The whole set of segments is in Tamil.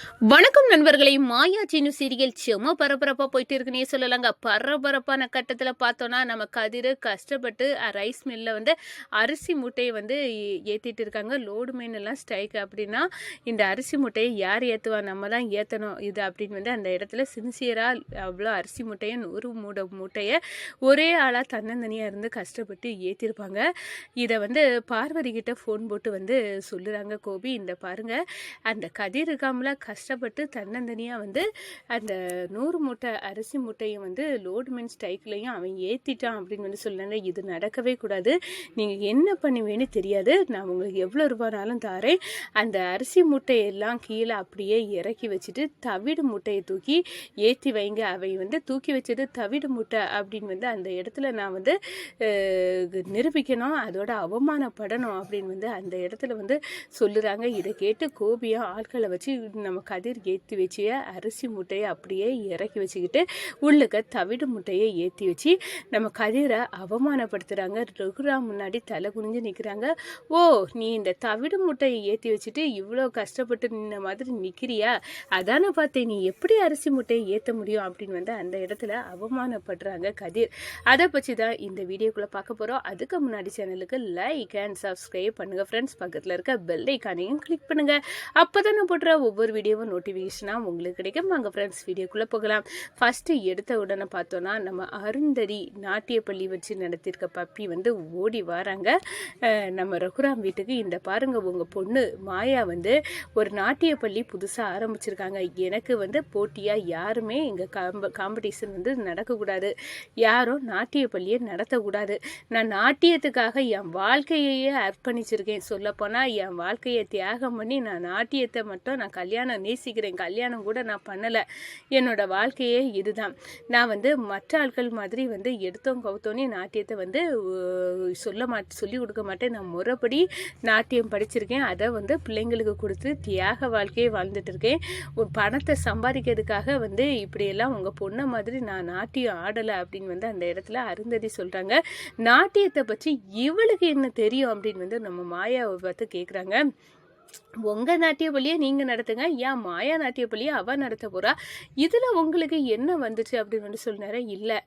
வணக்கம் நண்பர்களே, மாயா சீனு சீரியல் செம்ம பரபரப்பா போயிட்டு இருக்குன்னே சொல்லலாங்க. பரபரப்பான கட்டத்துல பார்த்தோன்னா, நம்ம கதிர் கஷ்டப்பட்டு ரைஸ் மில்ல வந்து அரிசி மூட்டையை வந்து ஏத்திட்டு இருக்காங்க. லோடு மேன் எல்லாம் ஸ்ட்ரைக். அப்படின்னா இந்த அரிசி மூட்டையை யார் ஏத்துவா? நம்ம தான் ஏத்தணும் இது அப்படின்னு வந்து அந்த இடத்துல சின்சியரா அவ்வளோ அரிசி மூட்டையை 100 மூட்டையை ஒரே ஆளா தன்னந்தனியா இருந்து கஷ்டப்பட்டு ஏத்திருப்பாங்க. இதை வந்து பார்வதி கிட்ட ஃபோன் போட்டு வந்து சொல்லுறாங்க கோபி, இந்த பாருங்க, அந்த கதிர் இருக்காமல கஷ்டப்பட்டு தன்னந்தனியாக வந்து அந்த 100 மூட்டை அரிசி மூட்டையும் வந்து லோடுமென் ஸ்ட்ரைக்லையும் அவன் ஏற்றிட்டான் அப்படின்னு வந்து சொன்னாங்க. இது நடக்கவே கூடாது, நீங்கள் என்ன பண்ணுவேன்னு தெரியாது, நான் உங்களுக்கு எவ்வளோ ரூபானாலும் தாரேன், அந்த அரிசி மூட்டையெல்லாம் கீழே அப்படியே இறக்கி வச்சுட்டு தவிடு மூட்டையை தூக்கி ஏற்றி வைங்க. அவை வந்து தூக்கி வச்சது தவிடு மூட்டை அப்படின்னு வந்து அந்த இடத்துல நான் வந்து நிரூபிக்கணும், அதோட அவமானப்படணும் அப்படின்னு வந்து அந்த இடத்துல வந்து சொல்லுறாங்க. இதை கேட்டு கோபியா ஆட்களை வச்சு நம்ம கதிர் ஏற்றி வச்சு அரிசி மூட்டையை அப்படியே இறக்கி வச்சுக்கிட்டு உள்ளுக்க தவிடு மூட்டையை ஏற்றி வச்சு நம்ம கதிரை அவமானப்படுத்துகிறாங்க. ரகுராம் முன்னாடி தலை குனிஞ்சு நிற்கிறாங்க. ஓ, நீ இந்த தவிடு மூட்டையை ஏற்றி வச்சுட்டு இவ்வளோ கஷ்டப்பட்டு நின்ன மாதிரி நிற்கிறியா? அதானே பார்த்தேன், நீ எப்படி அரிசி மூட்டையை ஏற்ற முடியும் அப்படின்னு வந்து அந்த இடத்துல அவமானப்படுறாங்க கதிர். அதை பற்றி தான் இந்த வீடியோக்குள்ளே பார்க்க போகிறோம். அதுக்கு முன்னாடி சேனலுக்கு லைக் அண்ட் சப்ஸ்கிரைப் பண்ணுங்கள் ஃப்ரெண்ட்ஸ். பக்கத்தில் இருக்க பெல் ஐக்கானையும் கிளிக் பண்ணுங்கள். அப்போ தான் நான் போடுற ஒவ்வொரு வீடியோவும் நோட்டிஃபிகேஷனாக உங்களுக்கு கிடைக்கும். வாங்க ஃப்ரெண்ட்ஸ், வீடியோக்குள்ளே போகலாம். ஃபஸ்ட்டு எடுத்த உடனே பார்த்தோன்னா, நம்ம அருந்ததி நாட்டியப்பள்ளி வச்சு நடத்தியிருக்க பப்பி வந்து ஓடி வராங்க நம்ம ரகுராம் வீட்டுக்கு. இந்த பாருங்க, உங்கள் பொண்ணு மாயா வந்து ஒரு நாட்டியப்பள்ளி புதுசாக ஆரம்பிச்சிருக்காங்க. எனக்கு வந்து போட்டியாக யாருமே எங்கள் காம்படிஷன் வந்து நடக்கக்கூடாது, யாரும் நாட்டிய பள்ளியை நடத்தக்கூடாது. நான் நாட்டியத்துக்காக என் வாழ்க்கையையே அர்ப்பணிச்சிருக்கேன். சொல்லப்போனால் என் வாழ்க்கையை தியாகம் பண்ணி நான் நாட்டியத்தை மட்டும் நான் கல்யாணம் நேசிக்கிறேன், கல்யாணம் கூட நான் பண்ணலை. என்னோட வாழ்க்கையே இதுதான். நான் வந்து மற்ற ஆட்கள் மாதிரி வந்து எடுத்தோம் கவுத்தோன்னே நாட்டியத்தை வந்து சொல்லி கொடுக்க மாட்டேன். நான் முறைப்படி நாட்டியம் படிச்சிருக்கேன், அதை வந்து பிள்ளைங்களுக்கு கொடுத்து தியாக வாழ்க்கையை வாழ்ந்துட்டு இருக்கேன். பணத்தை சம்பாதிக்கிறதுக்காக வந்து இப்படியெல்லாம் உங்கள் பொண்ணை மாதிரி நான் நாட்டியம் ஆடலை அப்படின்னு வந்து அந்த இடத்துல அருந்ததி சொல்கிறாங்க. நாட்டியத்தை பற்றி இவளுக்கு என்ன தெரியும் அப்படின்னு வந்து நம்ம மாயாவை பார்த்து கேட்குறாங்க. உங்கள் நாட்டிய பள்ளியை நீங்கள் நடத்துங்க, ஏன் மாயா நாட்டிய பள்ளியை அவள் நடத்த போகிறா, இதில் உங்களுக்கு என்ன வந்துச்சு அப்படின்னு வந்து சொன்னார். இல்லை,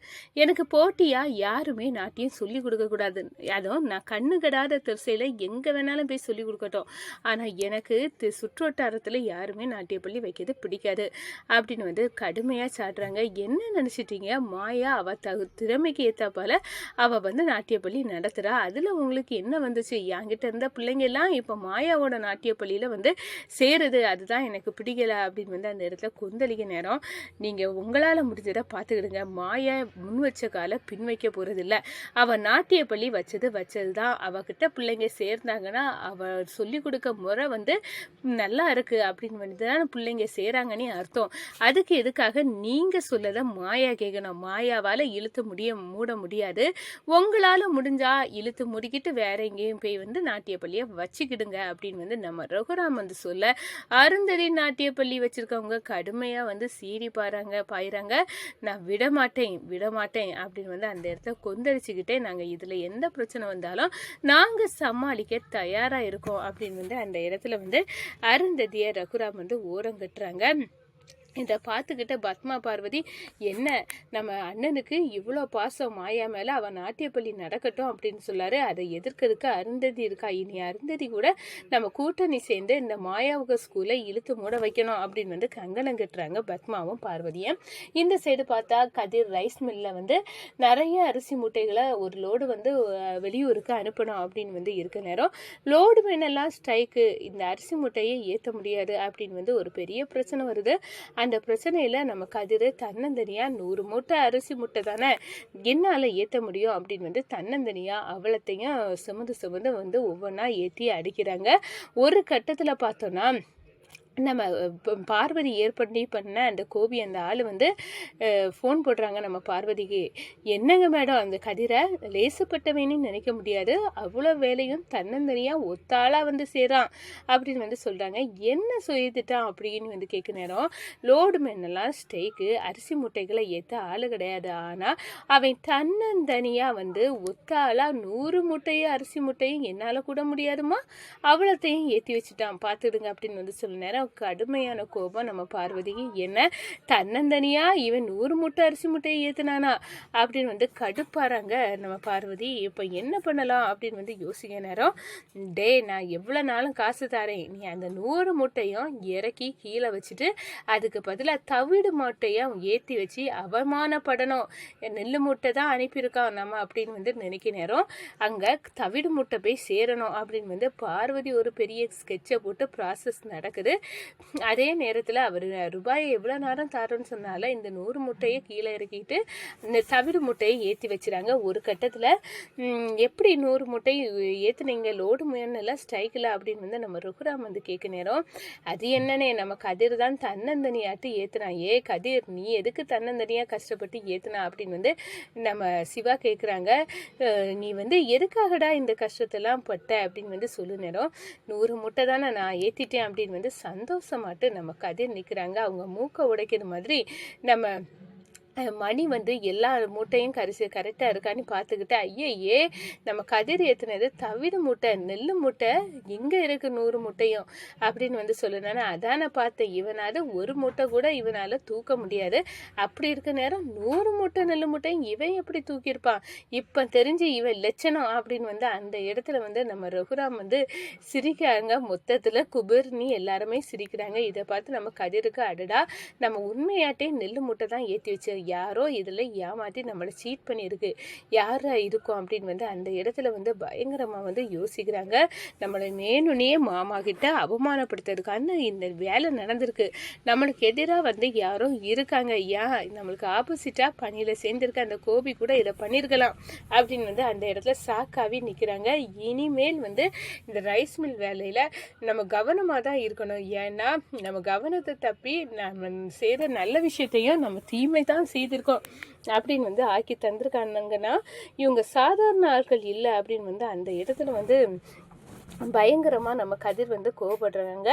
எனக்கு போட்டியாக யாருமே நாட்டியம் சொல்லிக் கொடுக்கக்கூடாது, அதுவும் நான் கண்ணு கடாத திசையில் எங்கே வேணாலும் போய் சொல்லிக் கொடுக்கட்டும், ஆனால் எனக்கு சுற்றுவட்டாரத்தில் யாருமே நாட்டிய பள்ளி வைக்கிறது பிடிக்காது அப்படின்னு வந்து கடுமையாக சாடுறாங்க. என்ன நினச்சிட்டீங்க, மாயா அவள் திறமைக்கு ஏற்றாப்பால் அவள் வந்து நாட்டிய பள்ளி நடத்துகிறா, அதில் உங்களுக்கு என்ன வந்துச்சு? என்கிட்ட இருந்த பிள்ளைங்க எல்லாம் இப்போ மாயாவோட நாட்டிய பள்ளியில் வந்து சேருது, அதுதான் எனக்கு பிடிக்கலை அப்படின்னு வந்து அந்த இடத்துல கொந்தளிக்க நேரம். நீங்கள் உங்களால் முடிஞ்சதை பார்த்துக்கிடுங்க. மாயா முன் வச்ச காலை பின் வைக்க போகிறதில்ல. அவள் நாட்டிய பள்ளி வச்சது தான். அவகிட்ட பிள்ளைங்க சேர்ந்தாங்கன்னா அவள் சொல்லிக் கொடுக்க முறை வந்து நல்லா இருக்குது அப்படின்னு வந்து தான் பிள்ளைங்க சேராங்கன்னு அர்த்தம். அதுக்கு எதுக்காக நீங்கள் சொல்லதை மாயா கேட்கணும்? மாயாவால் இழுத்து மூட முடியாது. உங்களால் முடிஞ்சா இழுத்து முடிக்கிட்டு வேற எங்கேயும் போய் வந்து நாட்டிய பள்ளியை வச்சுக்கிடுங்க அப்படின்னு வந்து நம்ம ரகுராம் வந்து சொல்ல, அருந்ததி நாட்டிய பள்ளி வச்சிருக்கவங்க கடுமையாக வந்து சீறி பாயிறாங்க. நான் விடமாட்டேன் அப்படின்னு வந்து அந்த இடத்த கொந்தளிச்சுக்கிட்டே, நாங்கள் இதில் எந்த பிரச்சனை வந்தாலும் நாங்கள் சமாளிக்க தயாராக இருக்கோம் அப்படின்னு வந்து அந்த இடத்துல வந்து அருந்ததியை ரகுராம் வந்து ஓரங்கட்டுறாங்க. இதை பார்த்துக்கிட்ட பத்மா பார்வதி, என்ன நம்ம அண்ணனுக்கு இவ்வளோ பாசம் மாயா மேலே, அவன் நாட்டியப்பள்ளி நடக்கட்டும் அப்படின்னு சொல்லாரு, அதை எதிர்க்கிறதுக்கு அருந்ததி இருக்கா? இனி அருந்ததி கூட நம்ம கூட்டணி சேர்ந்து இந்த மாயாவுக்கு ஸ்கூலை இழுத்து மூட வைக்கணும் அப்படின்னு வந்து கங்கணம் கட்டுறாங்க பத்மாவும் பார்வதியும். இந்த சைடு பார்த்தா கதிர் ரைஸ் மில்லில் வந்து நிறைய அரிசி மூட்டைகளை ஒரு லோடு வந்து வெளியூருக்கு அனுப்பணும் அப்படின்னு வந்து இருக்க நேரம், லோடு மேனெல்லாம் ஸ்ட்ரைக்கு, இந்த அரிசி மூட்டையை ஏற்ற முடியாது அப்படின்னு வந்து ஒரு பெரிய பிரச்சனை வருது. அந்த பிரச்சனையில் நம்ம கதிர் தன்னந்தனியாக 100 மூட்டை அரிசி மூட்டை தானே என்னால் ஏற்ற முடியும் அப்படின்னு வந்து தன்னந்தனியாக அவளத்தையும் சுமந்து வந்து ஒவ்வொன்றா ஏற்றி அடிக்கிறாங்க. ஒரு கட்டத்தில் பார்த்தோன்னா, நம்ம பார்வதி பண்ண அந்த கோபி அந்த ஆள் வந்து ஃபோன் போடுறாங்க நம்ம பார்வதிக்கு. என்னங்க மேடம், அந்த கதிரை லேசுப்பட்டவேன்னு நினைக்க முடியாது, அவ்வளோ வேலையும் தன்னந்தனியாக ஒத்தாளாக வந்து சேரான் அப்படின்னு வந்து சொல்கிறாங்க. என்ன செய்துட்டான் அப்படின்னு வந்து கேட்க நேரம், லோடு மேனெல்லாம் ஸ்டேக்கு அரிசி மூட்டைகளை ஏற்ற ஆள் கிடையாது, ஆனால் அவன் தன்னந்தனியாக வந்து ஒத்தாளாக 100 மூட்டையும் அரிசி மூட்டையும் என்னால் கூட முடியாதுமா, அவ்வளோத்தையும் ஏற்றி வச்சுட்டான் பார்த்துடுங்க அப்படின்னு வந்து சொல்ல நேரம் கடுமையான கோபம் நம்ம பார்வதிக்கு. என்ன தன்னந்தனியா இவன் 100 மூட்டை அரிசி மூட்டையை ஏத்துனானா அப்படின்னு வந்து கடுப்பாறாங்க நம்ம பார்வதி. இப்போ என்ன பண்ணலாம் அப்படின்னு வந்து யோசிக்க நேரம், டே நான் எவ்வளோ நாளும் காசு தரேன், நீ அந்த 100 மூட்டையும் இறக்கி கீழே வச்சுட்டு அதுக்கு பதிலாக தவிடு மூட்டையை ஏற்றி வச்சு அவமானப்படணும். நெல் மூட்டை தான் அனுப்பியிருக்கான் நம்ம அப்படின்னு வந்து நினைக்க நேரம், அங்கே தவிடு மூட்டை போய் சேரணும் அப்படின்னு வந்து பார்வதி ஒரு பெரிய ஸ்கெட்சை போட்டு ப்ராசஸ் நடக்குது. அதே நேரத்தில் அவர் ரூபாயை எவ்வளோ நேரம் தரோன்னு சொன்னால இந்த 100 மூட்டையை கீழே இறக்கிட்டு இந்த தவிடு மூட்டையை ஏற்றி வச்சுறாங்க. ஒரு கட்டத்தில் எப்படி 100 மூட்டை ஏற்றுனீங்க, லோடு முயன்னுல ஸ்ட்ரைக்கில் அப்படின்னு வந்து நம்ம ரகுராம் வந்து கேட்க நேரம், அது என்னன்னே நம்ம கதிர் தான் தன்னந்தனியாட்டு ஏற்றுனான். கதிர் நீ எதுக்கு தன்னந்தனியாக கஷ்டப்பட்டு ஏற்றுனா அப்படின்னு வந்து நம்ம சிவா கேட்குறாங்க. நீ வந்து எதுக்காகடா இந்த கஷ்டத்தெல்லாம் பட்ட அப்படின்னு வந்து சொல்லு நேரம், 100 மூட்டை தானே நான் ஏற்றிட்டேன் அப்படின்னு வந்து சந்தோஷமாட்டு நம்ம கதிர் நிற்கிறாங்க. அவங்க மூக்கை உடைக்கிற மாதிரி நம்ம மணி வந்து எல்லா மூட்டையும் கரெக்டாக இருக்கான்னு பார்த்துக்கிட்டு, ஐயே நம்ம கதிர் ஏற்றுனது தவிடு மூட்டை, நெல் மூட்டை எங்கே இருக்குது 100 மூட்டையும் அப்படின்னு வந்து சொல்லணும். அதான் நான் பார்த்தேன், இவனால ஒரு மூட்டை கூட இவனால் தூக்க முடியாது. அப்படி இருக்க நேரம் 100 மூட்டை நெல் மூட்டையும் இவன் எப்படி தூக்கியிருப்பான், இப்போ தெரிஞ்சு இவன் லட்சணம் அப்படின்னு வந்து அந்த இடத்துல வந்து நம்ம ரகுராம் வந்து சிரிக்கிறாங்க. மொத்தத்தில் குபர்னி எல்லாருமே சிரிக்கிறாங்க. இதை பார்த்து நம்ம கதிருக்கு, அடடா நம்ம உண்மையாட்டே நெல் மூட்டை தான் ஏற்றி வச்சு, யாரோ இதில் ஏமாற்றி நம்மளை சீட் பண்ணியிருக்கு, யாரா இருக்கும் அப்படின்னு வந்து அந்த இடத்துல வந்து பயங்கரமாக வந்து யோசிக்கிறாங்க. நம்மளை வேணுனே மாமா கிட்ட அவமானப்படுத்துறதுக்கான இந்த வேலை நடந்திருக்கு. நம்மளுக்கு எதிராக வந்து யாரோ இருக்காங்க, நம்மளுக்கு ஆப்போசிட்டாக பணியில் சேர்ந்துருக்க அந்த கோபி கூட இதை பண்ணியிருக்கலாம் அப்படின்னு வந்து அந்த இடத்துல சாக்காவி நிற்கிறாங்க. இனிமேல் வந்து இந்த ரைஸ் மில் வேலையில் நம்ம கவனமாக தான் இருக்கணும். ஏன்னா நம்ம கவனத்தை தப்பி நம்ம செய்கிற நல்ல விஷயத்தையும் நம்ம தீமை தான் செய்திருக்கோம் அப்படின்னு வந்து ஆக்கி தந்திருக்கானுங்கன்னா இவங்க சாதாரண ஆட்கள் இல்லை அப்படின்னு வந்து அந்த இடத்துல வந்து பயங்கரமாக நம்ம கதிர் வந்து கோவப்படுறாங்க.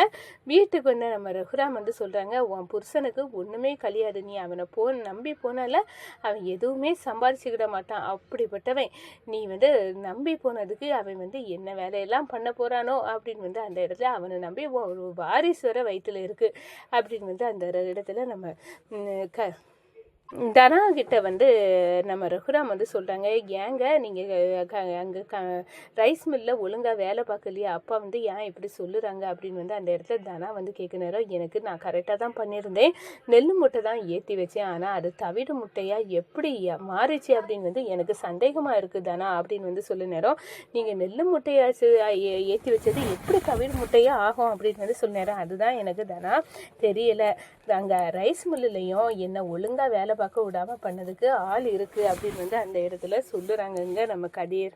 வீட்டுக்கு வந்து நம்ம ரகுராம் வந்து சொல்கிறாங்க, உன் புருஷனுக்கு ஒன்றுமே கழியாது, நீ அவனை நம்பி போனால அவன் எதுவுமே சம்பாதிச்சுக்கிட மாட்டான், அப்படிப்பட்டவன் நீ வந்து நம்பி போனதுக்கு அவன் வந்து என்ன வேலையெல்லாம் பண்ண போகிறானோ அப்படின்னு வந்து அந்த இடத்துல அவனை நம்பி ஒரு வாரிசு வர வயிற்றுல இருக்குது அப்படின்னு வந்து அந்த இடத்துல நம்ம தனா கிட்ட வந்து நம்ம ரகுராம் வந்து சொல்கிறாங்க, ஏங்க நீங்கள் அங்கே ரைஸ் மில்லில் ஒழுங்காக வேலை பார்க்கலையா, அப்பா வந்து ஏன் இப்படி சொல்லுறாங்க அப்படின்னு வந்து அந்த இடத்துல தனா வந்து கேட்க நேரம், எனக்கு நான் கரெக்டாக தான் பண்ணியிருந்தேன், நெல் மூட்டை தான் ஏற்றி வச்சேன், ஆனால் அது தவிடு முட்டையாக எப்படி மாறிச்சு அப்படின்னு வந்து எனக்கு சந்தேகமாக இருக்குது தனா அப்படின்னு வந்து சொல்ல நேரம், நீங்கள் நெல் மூட்டையாச்சு ஏற்றி வச்சது எப்படி தவிடு முட்டையாக ஆகும் அப்படின்னு வந்து சொல்ல நேரம், அதுதான் எனக்கு தனா தெரியலை, அங்கே ரைஸ் மில்லுலையும் என்ன ஒழுங்காக வேலை பார்க்க விடாம பண்ணதுக்கு ஆள் இருக்கு அப்படின்னு வந்து அந்த இடத்துல சொல்லுறாங்கங்க நம்ம கதிர்.